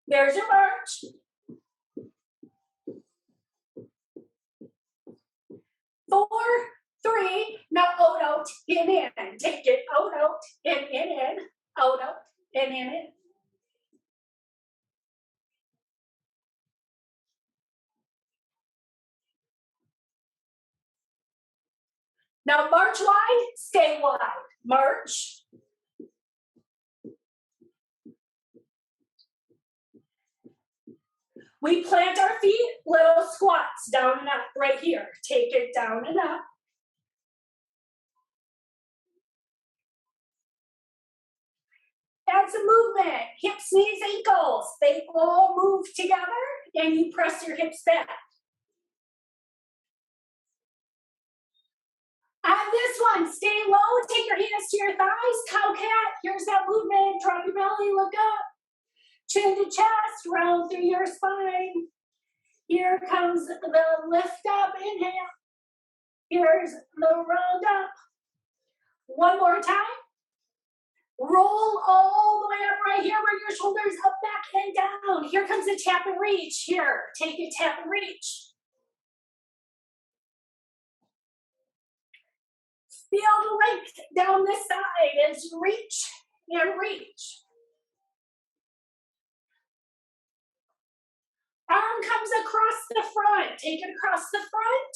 There's your march. 4, 3, now out, out, in. Take it out, out, in, out, out, in. Now march wide, stay wide. March. We plant our feet, little squats, down and up, right here. Take it down and up. Add some movement, hips, knees, ankles. They all move together and you press your hips back. On this one, stay low, take your hands to your thighs, cow cat. Here's that movement, drop your belly, look up. Chin to chest, round through your spine. Here comes the lift up, inhale. Here's the round up. One more time. Roll all the way up right here, bring your shoulders up, back, and down. Here comes a tap and reach. Here, take a tap and reach. Feel the length down this side as you reach and reach. Arm comes across the front. Take it across the front.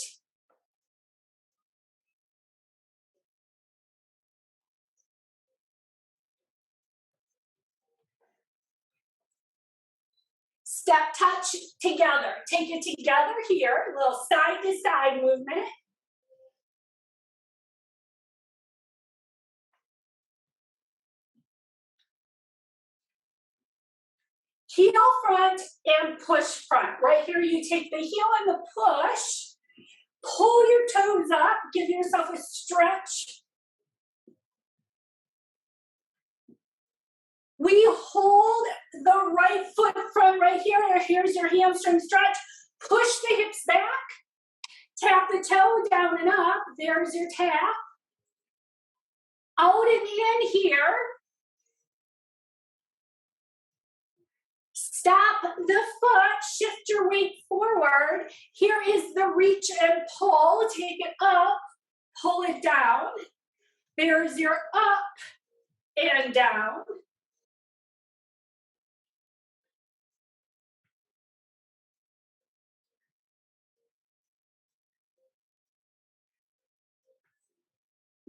Step touch together. Take it together here. A little side to side movement. Heel front and push front. Right here, you take the heel and the push. Pull your toes up. Give yourself a stretch. We hold the right foot from right here. Here's your hamstring stretch. Push the hips back. Tap the toe down and up. There's your tap. Out and in here. Stop the foot. Shift your weight forward. Here is the reach and pull. Take it up. Pull it down. There's your up and down.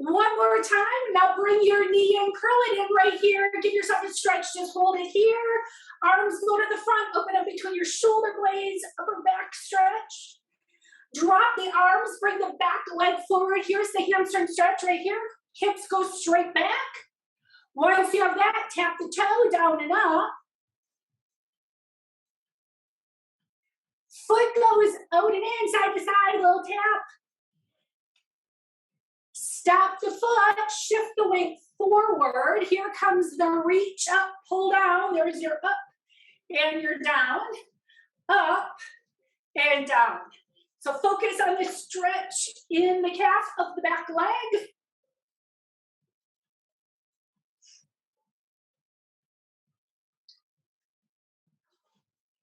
One more time. Now bring your knee and curl it in right here. Give yourself a stretch. Just hold it here. Arms go to the front. Open up between your shoulder blades. Upper back stretch. Drop the arms. Bring the back leg forward. Here's the hamstring stretch right here. Hips go straight back. Once you have that, tap the toe down and up. Foot goes out and in, side to side, little tap. Stop the foot, shift the weight forward. Here comes the reach up, pull down. There's your up and your down. Up and down. So focus on the stretch in the calf of the back leg.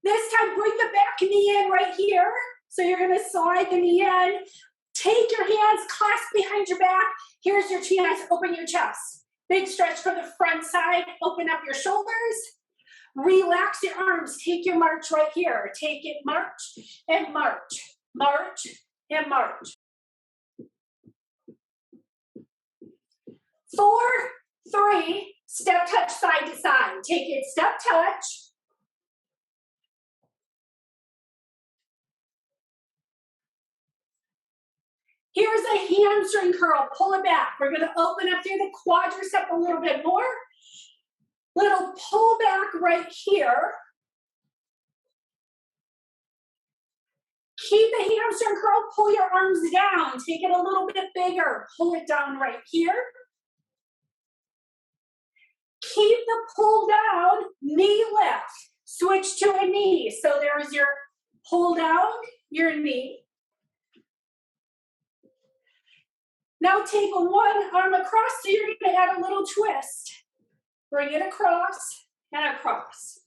This time, bring the back knee in right here. So you're going to slide the knee in. Take your hands, clasp behind your back. Here's your chance, open your chest. Big stretch for the front side, open up your shoulders. Relax your arms, take your march right here. Take it, march and march, march and march. 4, 3, step touch side to side. Take it, step touch. Here's a hamstring curl, pull it back. We're gonna open up through the quadricep a little bit more. Little pull back right here. Keep the hamstring curl, pull your arms down. Take it a little bit bigger, pull it down right here. Keep the pull down, knee lift. Switch to a knee. So there's your pull down, your knee. Now take one arm across, so you're going to add a little twist. Bring it across and across.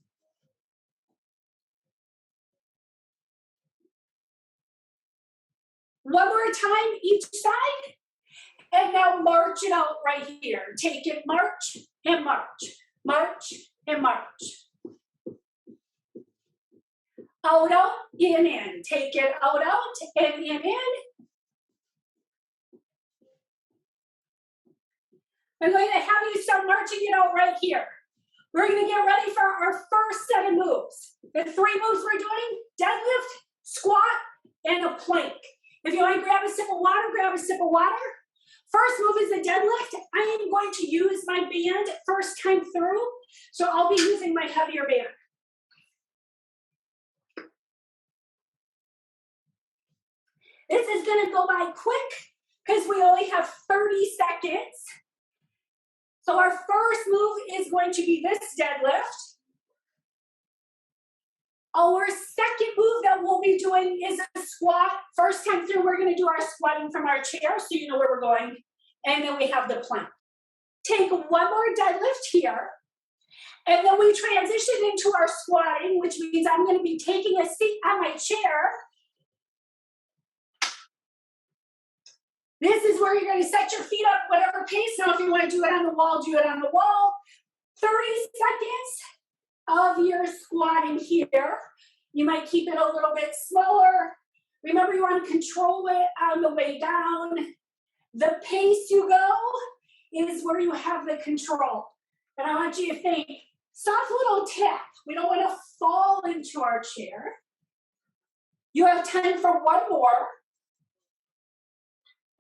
One more time each side. And now march it out right here. Take it, march and march. March and march. Out, out, in. Take it out, and in. I'm going to have you start marching it out right here. We're going to get ready for our first set of moves. The 3 moves we're doing: deadlift, squat, and a plank. If you want to grab a sip of water, grab a sip of water. First move is the deadlift. I am going to use my band first time through, so I'll be using my heavier band. This is going to go by quick because we only have 30 seconds. So our first move is going to be this deadlift. Our second move that we'll be doing is a squat. First time through, we're going to do our squatting from our chair so you know where we're going. And then we have the plank. Take one more deadlift here. And then we transition into our squatting, which means I'm going to be taking a seat on my chair. This is where you're going to set your feet up, whatever pace. Now, if you want to do it on the wall, do it on the wall. 30 seconds of your squatting here. You might keep it a little bit slower. Remember, you want to control it on the way down. The pace you go is where you have the control. And I want you to think, soft little tap. We don't want to fall into our chair. You have time for one more.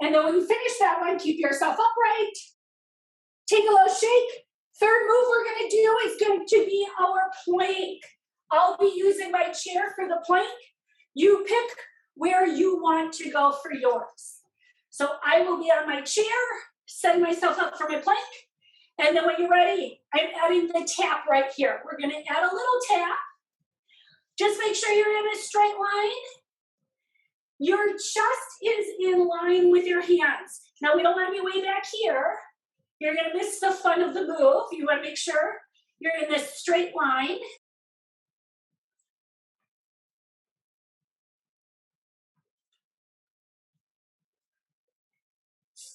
And then when you finish that one, keep yourself upright. Take a little shake. Third move we're going to do is going to be our plank. I'll be using my chair for the plank. You pick where you want to go for yours. So I will be on my chair, setting myself up for my plank. And then when you're ready, I'm adding the tap right here. We're going to add a little tap. Just make sure you're in a straight line. Your chest is in line with your hands. Now, we don't want to be way back here. You're going to miss the fun of the move. You want to make sure you're in this straight line.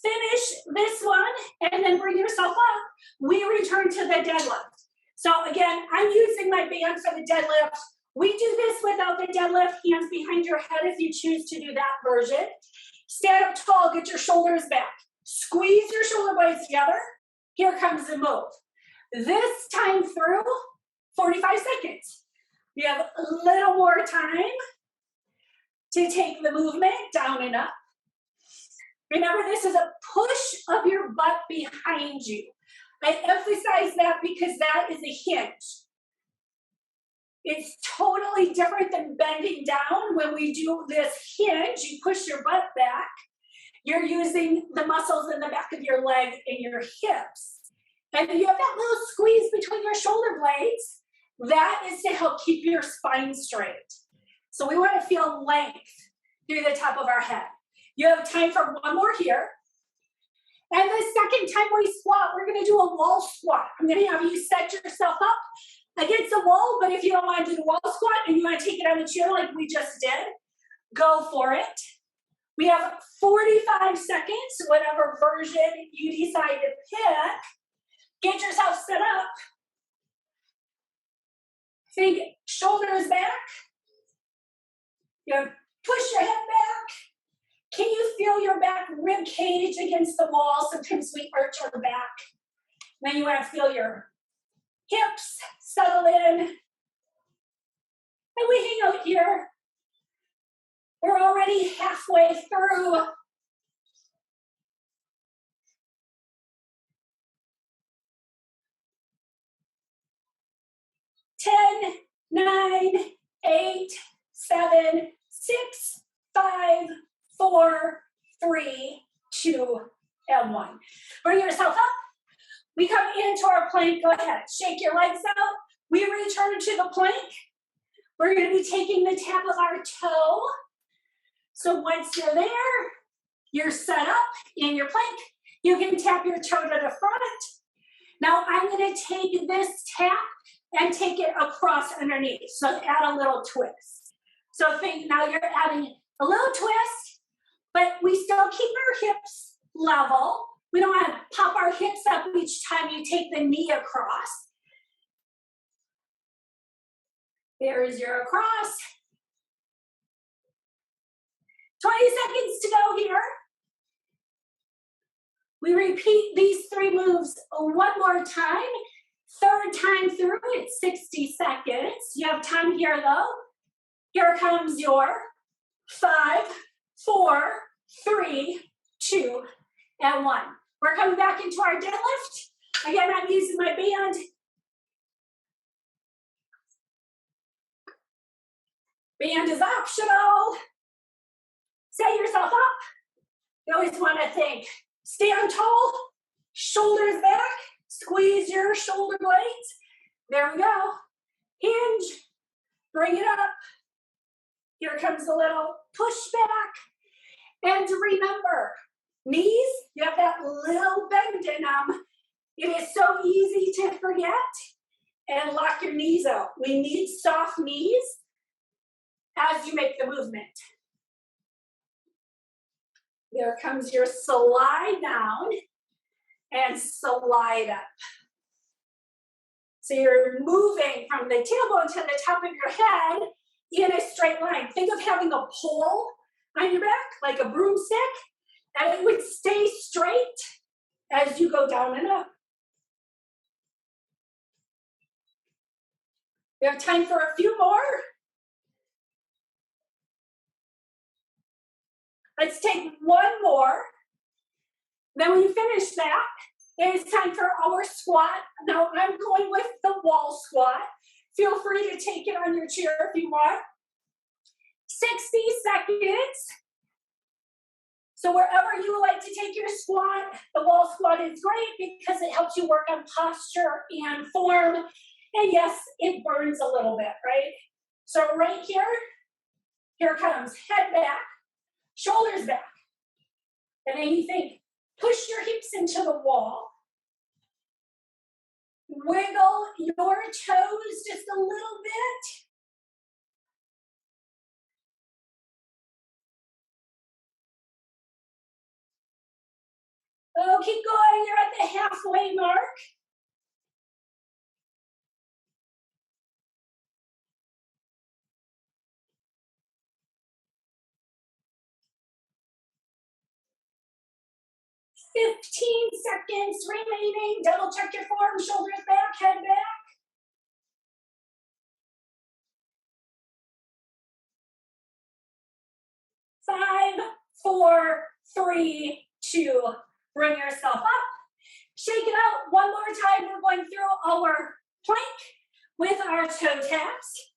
Finish this one and then bring yourself up. We return to the deadlift. So again, I'm using my band for the deadlift. We do this without the deadlift, hands behind your head if you choose to do that version. Stand up tall, get your shoulders back. Squeeze your shoulder blades together. Here comes the move. This time through, 45 seconds. You have a little more time to take the movement down and up. Remember, this is a push of your butt behind you. I emphasize that because that is a hinge. It's totally different than bending down. When we do this hinge, you push your butt back. You're using the muscles in the back of your leg and your hips. And you have that little squeeze between your shoulder blades. That is to help keep your spine straight. So we want to feel length through the top of our head. You have time for one more here. And the second time we squat, we're going to do a wall squat. I'm going to have you set yourself up against the wall, but if you don't want to do the wall squat and you want to take it on the chair like we just did, go for it. We have 45 seconds, whatever version you decide to pick. Get yourself set up. Think shoulders back. You push your head back. Can you feel your back rib cage against the wall? Sometimes we arch our back. Then you want to feel your hips settle in. And we hang out here. We're already halfway through. 10, 9, 8, 7, 6, 5, 4, 3, 2, and 1. Bring yourself up. We come into our plank. Go ahead. Shake your legs out. We return to the plank. We're going to be taking the tap of our toe. So once you're there, you're set up in your plank. You can tap your toe to the front. Now I'm going to take this tap and take it across underneath. So add a little twist. So think now you're adding a little twist, but we still keep our hips level. We don't want to pop our hips up each time you take the knee across. There is your across. 20 seconds to go here. We repeat these 3 moves one more time. Third time through, it's 60 seconds. You have time here though. Here comes your 5, 4, 3, 2, and 1. We're coming back into our deadlift. Again, I'm using my band. Band is optional. Set yourself up. You always want to think, stand tall, shoulders back, squeeze your shoulder blades. There we go. Hinge, bring it up. Here comes a little push back. And remember, knees, you have that little bend in them. It is so easy to forget. And lock your knees out. We need soft knees as you make the movement. There comes your slide down and slide up. So you're moving from the tailbone to the top of your head in a straight line. Think of having a pole on your back, like a broomstick, and it would stay straight as you go down and up. We have time for a few more. Let's take one more. Then when you finish that, it is time for our squat. Now I'm going with the wall squat. Feel free to take it on your chair if you want. 60 seconds. So wherever you like to take your squat, the wall squat is great because it helps you work on posture and form. And yes, it burns a little bit, right? So right here comes head back, shoulders back. And then you think, push your hips into the wall. Wiggle your toes just a little bit. Oh, keep going, you're at the halfway mark. "15 seconds remaining. Double check your form, shoulders back, head back. Five, 4, 3, 2. Bring yourself up. Shake it out one more time. We're going through our plank with our toe taps.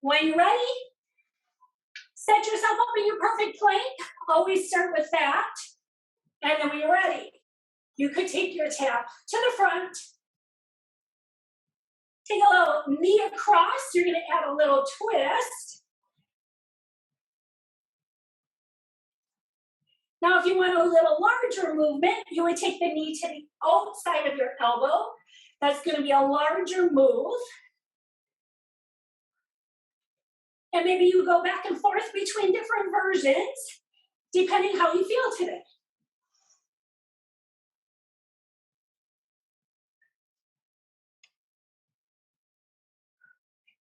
When you're ready, set yourself up in your perfect plank. Always start with that. And then when you're ready, you could take your tap to the front. Take a little knee across. You're going to add a little twist. Now, if you want a little larger movement, you would take the knee to the outside of your elbow. That's going to be a larger move. And maybe you go back and forth between different versions, depending how you feel today.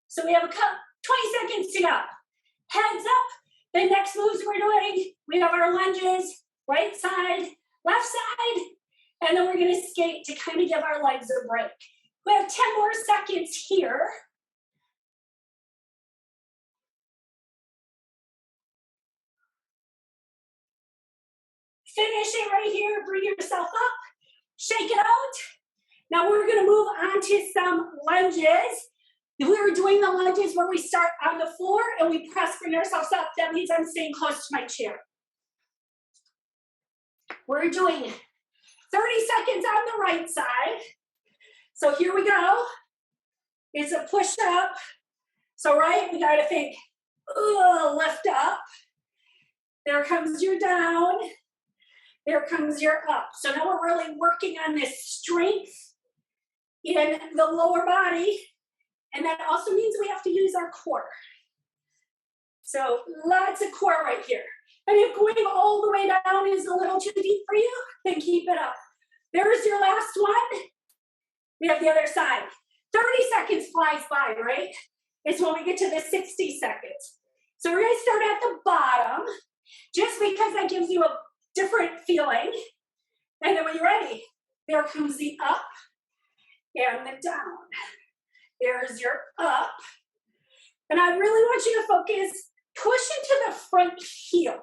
So we have 20 seconds to go. Heads up. The next moves we're doing, we have our lunges, right side, left side, and then we're going to skate to kind of give our legs a break. We have 10 more seconds here. Finish it right here, bring yourself up, shake it out. Now we're going to move on to some lunges. We were doing the lunges where we start on the floor and we press, bring ourselves up. That means I'm staying close to my chair. We're doing 30 seconds on the right side. So here we go. It's a push up. So right, we got to think, lift up. There comes your down. There comes your up. So now we're really working on this strength in the lower body. And that also means we have to use our core. So lots of core right here. And if going all the way down is a little too deep for you, then keep it up. There's your last one. We have the other side. 30 seconds flies by, right? It's when we get to the 60 seconds. So we're gonna start at the bottom, just because that gives you a different feeling. And then when you're ready, there comes the up and the down. There's your up. And I really want you to focus, push into the front heel.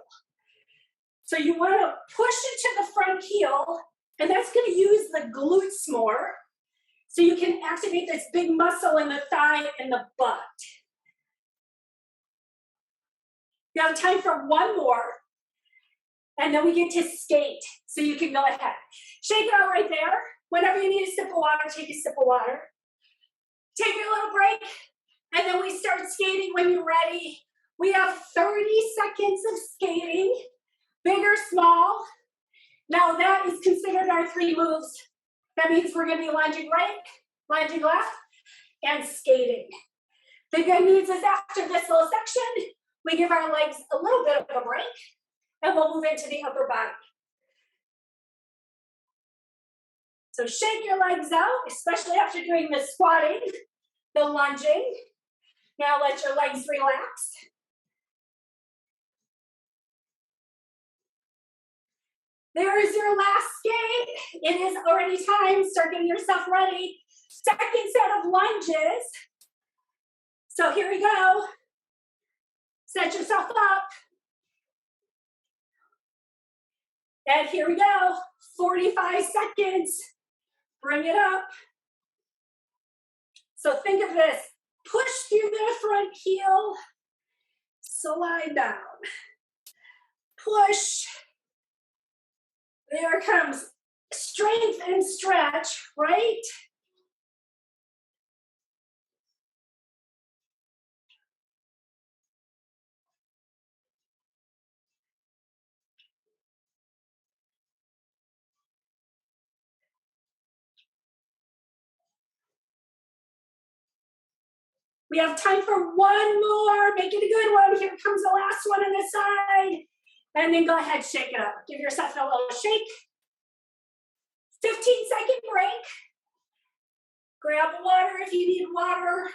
So you want to push into the front heel, and that's going to use the glutes more. So you can activate this big muscle in the thigh and the butt. You have time for one more, and then we get to skate. So you can go ahead. Shake it out right there. Whenever you need a sip of water, take a sip of water. Take your little break, and then we start skating when you're ready. We have 30 seconds of skating, big or small. Now that is considered our 3 moves. That means we're gonna be lunging right, lunging left, and skating. The good news is after this little section, we give our legs a little bit of a break, and we'll move into the upper body. So shake your legs out, especially after doing the squatting, the lunging. Now let your legs relax. There is your last skate. It is already time. Start getting yourself ready. Second set of lunges. So here we go. Set yourself up. And here we go. 45 seconds. Bring it up. So think of this. Push through the front heel. Slide down. Push. There comes strength and stretch, right? We have time for one more. Make it a good one. Here comes the last one on the side. And then go ahead, shake it up. Give yourself a little shake. 15-second break. Grab water if you need water.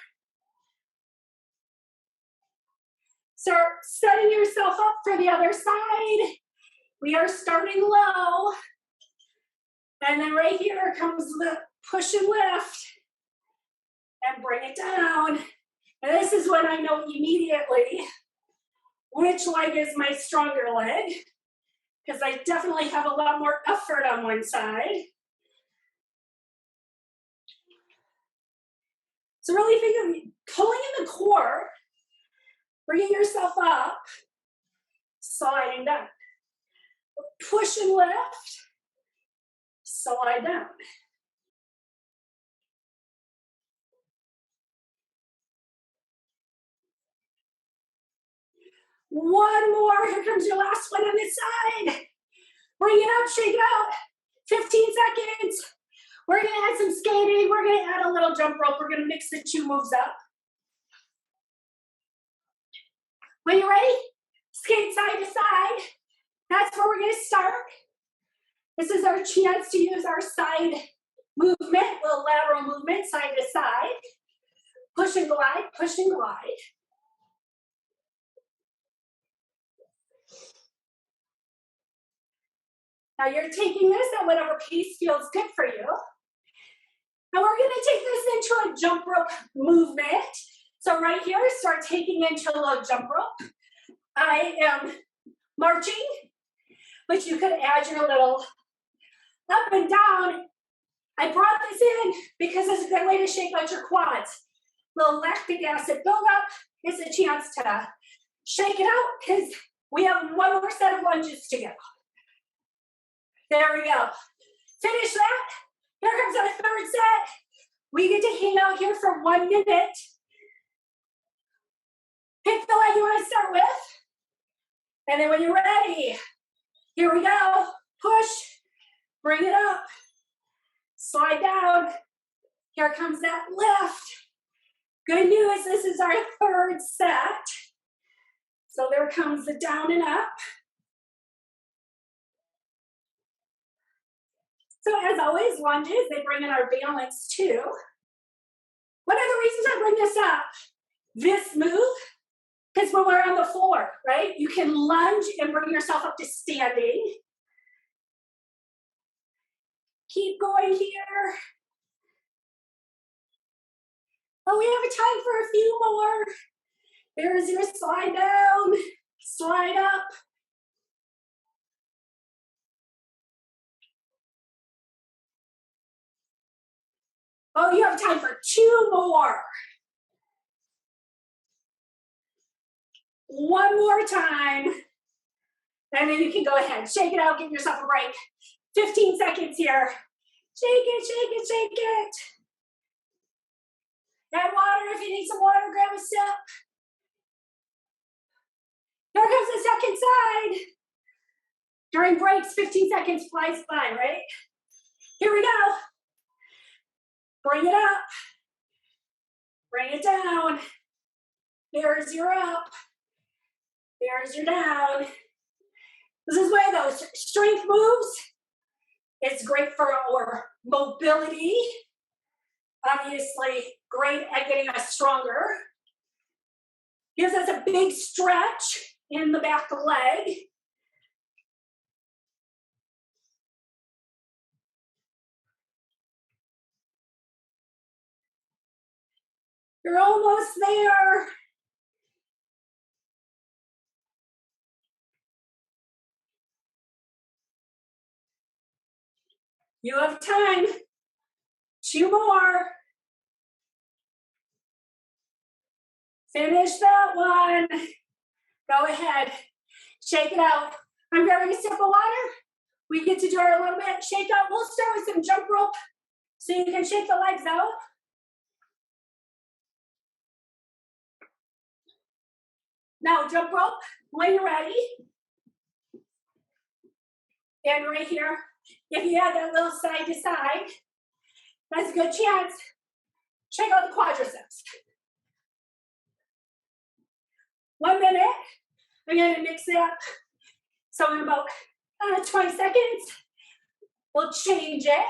Start setting yourself up for the other side. We are starting low. And then right here comes the push and lift. And bring it down. And this is when I know immediately which leg is my stronger leg, because I definitely have a lot more effort on one side. So really think of pulling in the core, bringing yourself up, sliding down. Push and lift, slide down. One more. Here comes your last one on this side. Bring it up, shake it out. 15 seconds. We're going to add some skating. We're going to add a little jump rope. We're going to mix the 2 moves up. When you're ready, skate side to side. That's where we're going to start. This is our chance to use our side movement, little lateral movement, side to side. Push and glide, push and glide. Now you're taking this at whatever pace feels good for you. Now we're going to take this into a jump rope movement. So right here, start taking into a little jump rope. I am marching, but you could add your little up and down. I brought this in because it's a good way to shake out your quads. Little lactic acid buildup is a chance to shake it out because we have one more set of lunges to go. There we go. Finish that. Here comes our third set. We get to hang out here for 1 minute. Pick the leg you want to start with. And then when you're ready, here we go. Push, bring it up, slide down. Here comes that lift. Good news, this is our third set. So there comes the down and up. So as always, lunges, they bring in our balance too. One of the reasons I bring this up, this move, because when we're on the floor, right, you can lunge and bring yourself up to standing. Keep going here. Oh, we have a time for a few more. There's your slide down, slide up. Oh, you have time for 2 more. One more time. And then you can go ahead, shake it out, give yourself a break. 15 seconds here. Shake it, shake it, shake it. Add water if you need some water, grab a sip. Here comes the second side. During breaks, 15 seconds flies by, right? Here we go. Bring it up. Bring it down. There's your up. There's your down. This is one of those strength moves. It's great for our mobility. Obviously, great at getting us stronger. Gives us a big stretch in the back leg. You're almost there. You have time. 2 more. Finish that one. Go ahead. Shake it out. I'm grabbing a sip of water. We get to do our little bit shake out. We'll start with some jump rope so you can shake the legs out. Now jump rope when you're ready. And right here, if you have that little side to side, that's a good chance. Check out the quadriceps. 1 minute. I'm going to mix it up. So in about 20 seconds, we'll change it.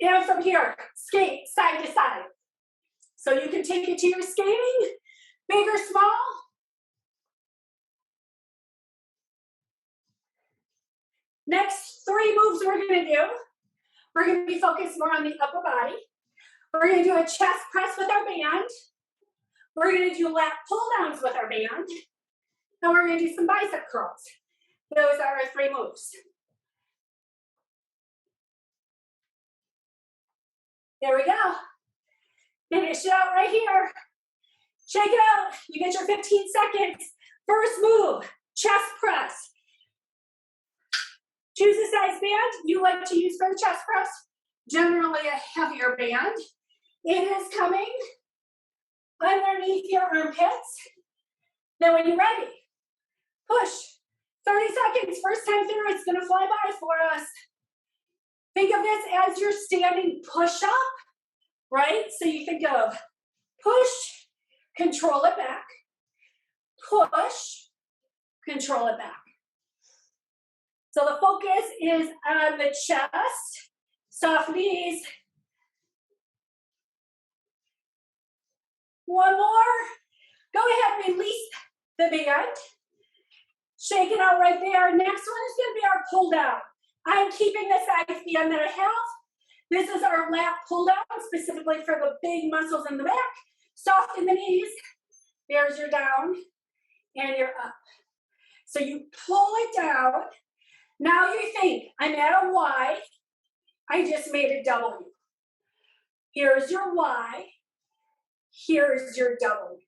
And from here, skate side to side. So you can take it to your skating, big or small. Next 3 moves we're going to do. We're going to be focused more on the upper body. We're going to do a chest press with our band. We're going to do lat pull downs with our band. And we're going to do some bicep curls. Those are our 3 moves. There we go. Finish it out right here. Shake it out. You get your 15 seconds. First move, chest press. Choose a size band you like to use for the chest press. Generally a heavier band. It is coming underneath your armpits. Then when you're ready, push. 30 seconds, first time through, it's gonna fly by for us. Think of this as your standing push-up, right? So you think of push, control it back, push, control it back. So the focus is on the chest, soft knees. 1 more. Go ahead and release the band. Shake it out right there. Next one is going to be our pull down. I'm keeping the size band that I have. This is our lat pull down, specifically for the big muscles in the back. Soft in the knees. There's your down and your up. So you pull it down. Now you think, I'm at a Y. I just made a W. Here's your Y. Here's your W.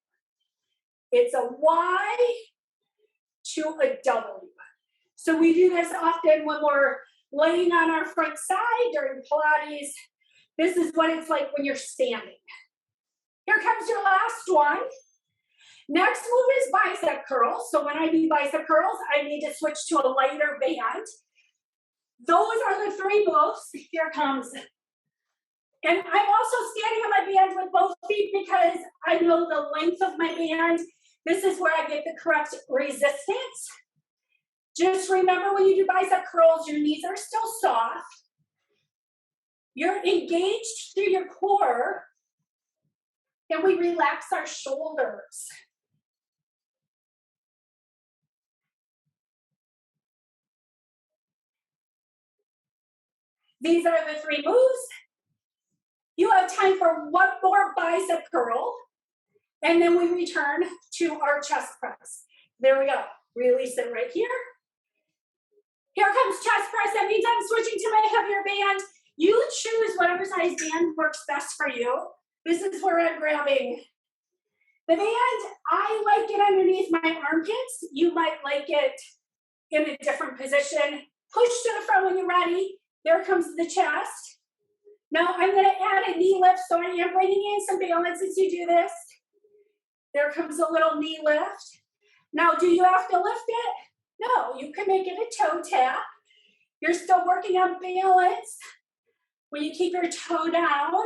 It's a Y to a W. So we do this often when we're laying on our front side during Pilates. This is what it's like when you're standing. Here comes your last one. Next move is bicep curls. So when I do bicep curls, I need to switch to a lighter band. Those are the 3 moves. Here comes. And I'm also standing on my band with both feet because I know the length of my band. This is where I get the correct resistance. Just remember when you do bicep curls, your knees are still soft. You're engaged through your core, and we relax our shoulders. These are the 3 moves. You have time for one more bicep curl, and then we return to our chest press. There we go. Release it right here. Here comes chest press. That means I'm switching to my heavier band. You choose whatever size band works best for you. This is where I'm grabbing the band. I like it underneath my armpits. You might like it in a different position. Push to the front when you're ready. There comes the chest. Now I'm going to add a knee lift, so I am bringing in some balance as you do this. There comes a little knee lift. Now, do you have to lift it? No, you can make it a toe tap. You're still working on balance when you keep your toe down.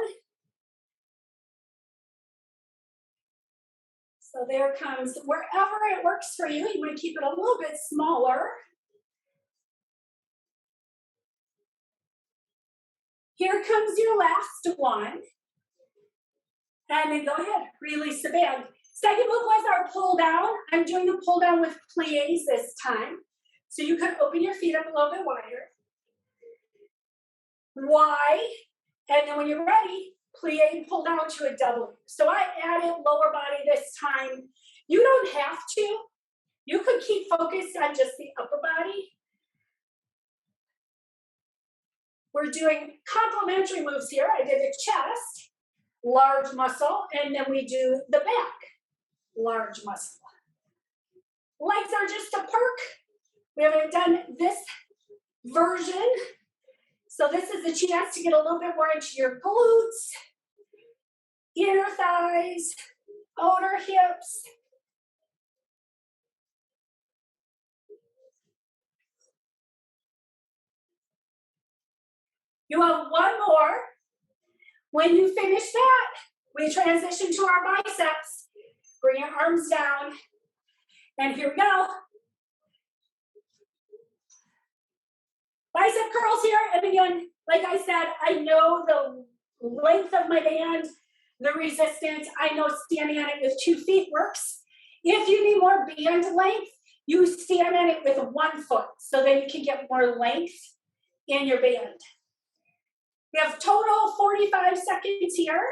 So there comes, wherever it works for you, you want to keep it a little bit smaller. Here comes your last one. And then go ahead, release the band. Second move was our pull down. I'm doing the pull down with plies this time. So you can open your feet up a little bit wider. Y, and then when you're ready, plie and pull down to a W. So I added lower body this time. You don't have to. You could keep focused on just the upper body. We're doing complementary moves here. I did the chest, large muscle, and then we do the back, large muscle. Legs are just a perk. We haven't done this version. So this is a chance to get a little bit more into your glutes, inner thighs, outer hips. You have one more. When you finish that, we transition to our biceps. Bring your arms down. And here we go. Bicep curls here. And again, like I said, I know the length of my band, the resistance. I know standing on it with 2 feet works. If you need more band length, you stand on it with 1 foot so then you can get more length in your band. We have total 45 seconds here.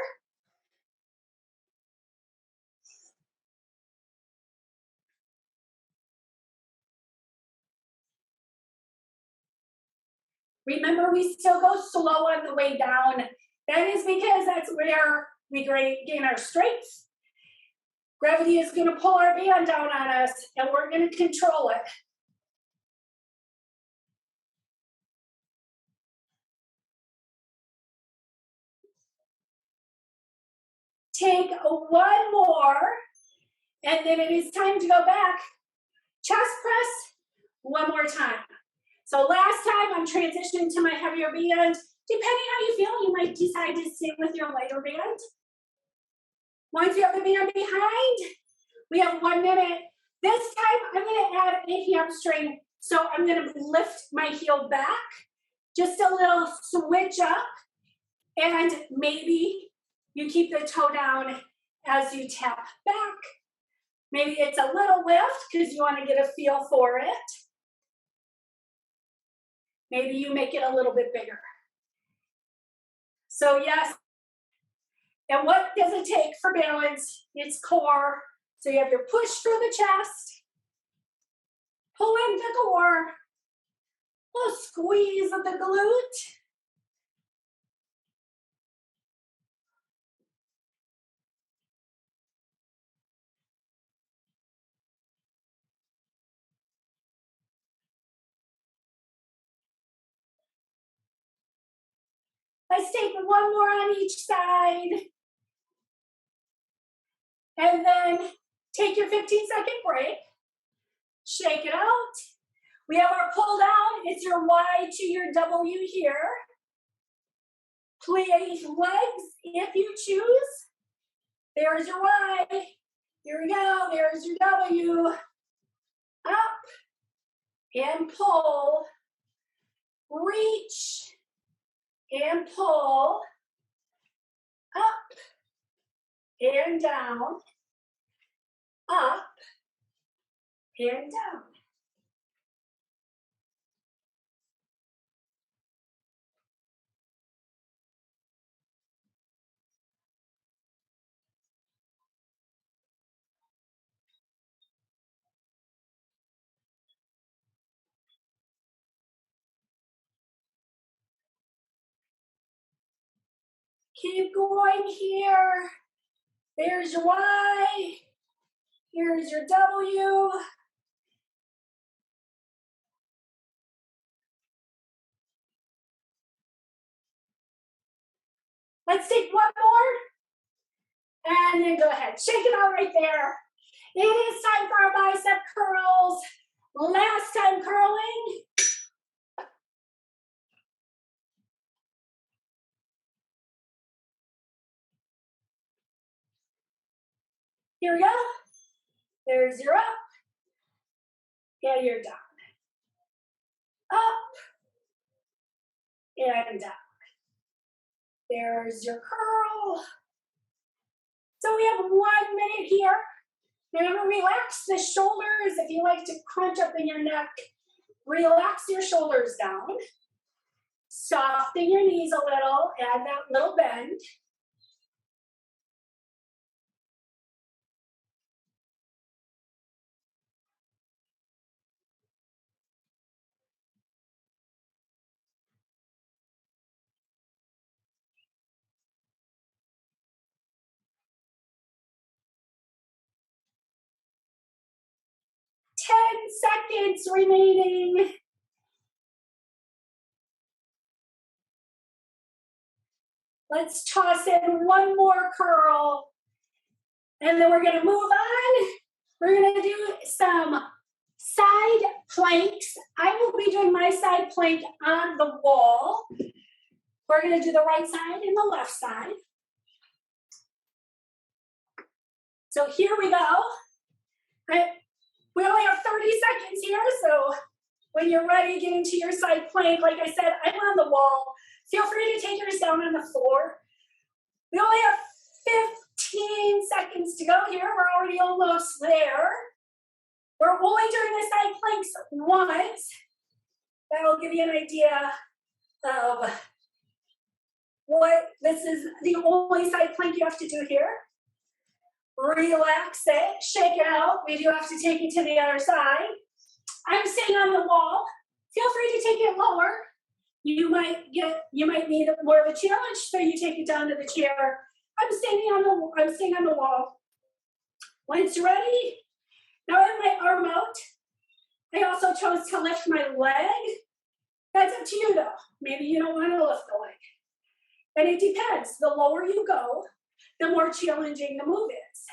Remember, we still go slow on the way down. That is because that's where we gain our strength. Gravity is going to pull our band down on us, and we're going to control it. Take 1 more, and then it is time to go back. Chest press 1 more time. So last time I'm transitioning to my heavier band. Depending how you feel, you might decide to sit with your lighter band. Once you have the band behind, we have 1 minute. This time I'm going to add a hamstring. So I'm going to lift my heel back, just a little switch up, and maybe you keep the toe down as you tap back. Maybe it's a little lift because you want to get a feel for it. Maybe you make it a little bit bigger. So yes, and what does it take for balance? It's core. So you have your push through the chest, pull in the core, a little squeeze of the glute. Let's take 1 more on each side. And then take your 15-second break. Shake it out. We have our pull down. It's your Y to your W here. Plie legs if you choose. There's your Y. Here we go. There's your W. Up and pull. Reach and pull. Up and down. Up and down. Keep going here. There's your Y. Here's your W. Let's take one more. And then go ahead. Shake it out right there. It is time for our bicep curls. Last time curling. Here we go. There's your up. And you're down. Up. And down. There's your curl. So we have 1 minute here. Remember, relax the shoulders. If you like to crunch up in your neck, relax your shoulders down. Soften your knees a little, add that little bend. Seconds remaining. Let's toss in one more curl. And then we're gonna move on. We're gonna do some side planks. I will be doing my side plank on the wall. We're gonna do the right side and the left side. So here we go. We only have 30 seconds here, so when you're ready, get into your side plank. Like I said, I'm on the wall. Feel free to take yours down on the floor. We only have 15 seconds to go here. We're already almost there. We're only doing the side planks once. That'll give you an idea of what this is, the only side plank you have to do here. Relax it, shake it out. We do have to take it to the other side. I'm sitting on the wall. Feel free to take it lower. You might need more of a challenge, so you take it down to the chair. I'm staying on the wall. Once you're ready, now I have my arm out. I also chose to lift my leg. That's up to you though. Maybe you don't want to lift the leg. And it depends. The lower you go, the more challenging the move is.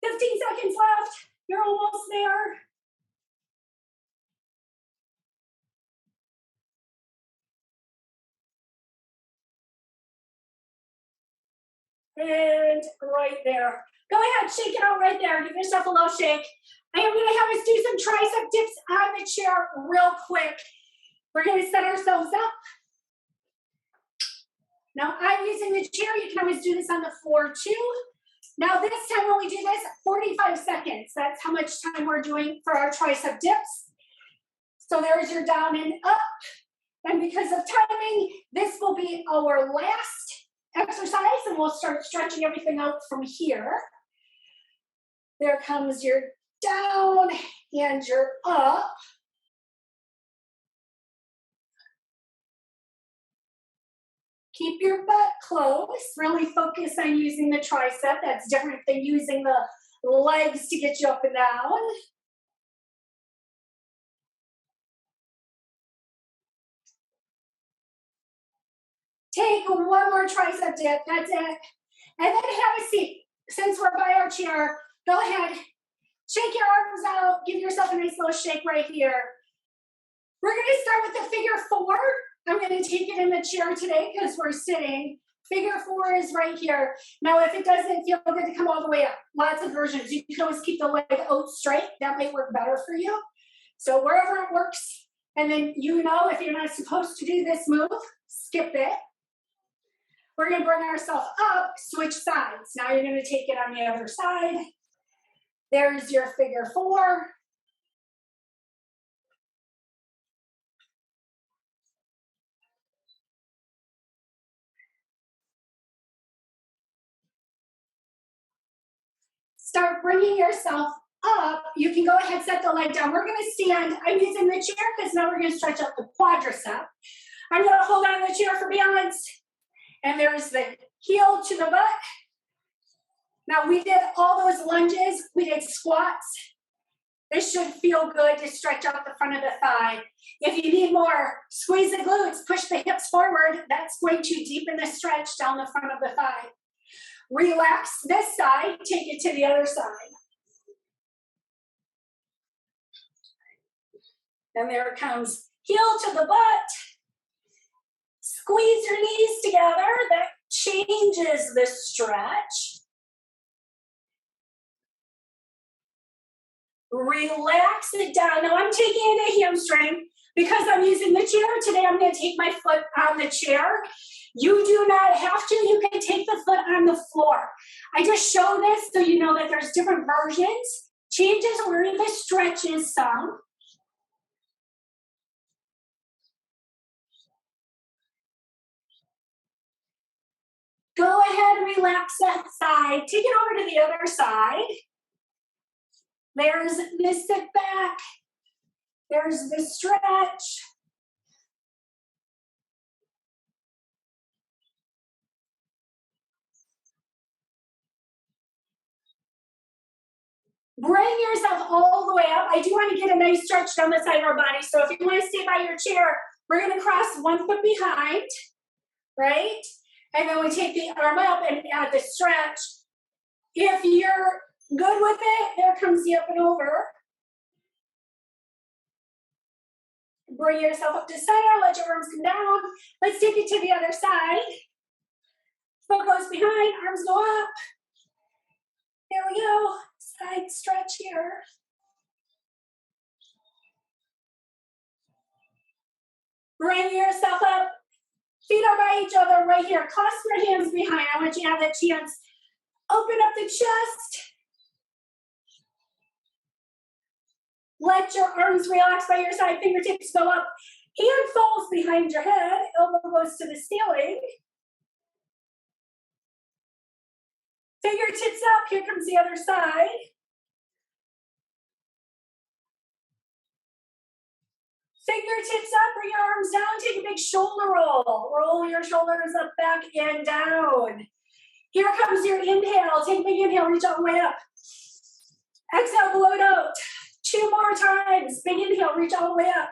15 seconds left. You're almost there. And right there. Go ahead, shake it out right there. Give yourself a little shake. I am going to have us do some tricep dips on the chair real quick. We're going to set ourselves up. Now I'm using the chair. You can always do this on the floor too. Now this time when we do this, 45 seconds. That's how much time we're doing for our tricep dips. So there's your down and up. And because of timing, this will be our last exercise, and we'll start stretching everything out from here. There comes your down and your up. Keep your butt close. Really focus on using the tricep. That's different than using the legs to get you up and down. Take one more tricep dip. That's it. And then have a seat. Since we're by our chair, go ahead. Shake your arms out. Give yourself a nice little shake right here. We're going to start with the figure 4. I'm going to take it in the chair today because we're sitting. Figure 4 is right here. Now, if it doesn't feel good to come all the way up, lots of versions. You can always keep the leg out straight. That might work better for you. So wherever it works, and then you know if you're not supposed to do this move, skip it. We're going to bring ourselves up, switch sides. Now you're going to take it on the other side. There's your figure 4. Start bringing yourself up. You can go ahead, set the leg down. We're going to stand. I'm using the chair because now we're going to stretch out the quadricep. I'm going to hold on to the chair for balance. And there's the heel to the butt. Now we did all those lunges. We did squats. This should feel good to stretch out the front of the thigh. If you need more, squeeze the glutes, push the hips forward. That's going to deepen the stretch down the front of the thigh. Relax this side, take it to the other side. And there it comes, heel to the butt. Squeeze your knees together. That changes the stretch. Relax it down. Now I'm taking in a hamstring. Because I'm using the chair today, I'm going to take my foot on the chair. You do not have to. You can take the foot on the floor. I just show this so you know that there's different versions. Changes where the stretch is some. Go ahead and relax that side. Take it over to the other side. There's the sit back. There's the stretch. Bring yourself all the way up. I do want to get a nice stretch down the side of our body. So if you want to stay by your chair, we're going to cross one foot behind, right? And then we take the arm up and add the stretch. If you're good with it, there comes the up and over. Bring yourself up to center, let your arms come down. Let's take it to the other side. Foot goes behind, arms go up. There we go, side stretch here. Bring yourself up, feet are by each other right here. Clasp your hands behind. I want you to have that chance. Open up the chest. Let your arms relax by your side, fingertips go up. Hand falls behind your head, elbow goes to the ceiling. Fingertips up, here comes the other side. Fingertips up, bring your arms down, take a big shoulder roll. Roll your shoulders up, back, and down. Here comes your inhale. Take a big inhale, reach all the way up. Exhale, blow it out. 2 more times. Big inhale, reach all the way up.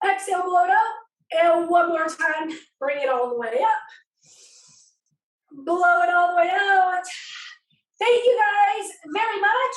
Exhale, blow it up. And 1 more time, bring it all the way up. Blow it all the way out. Thank you guys very much.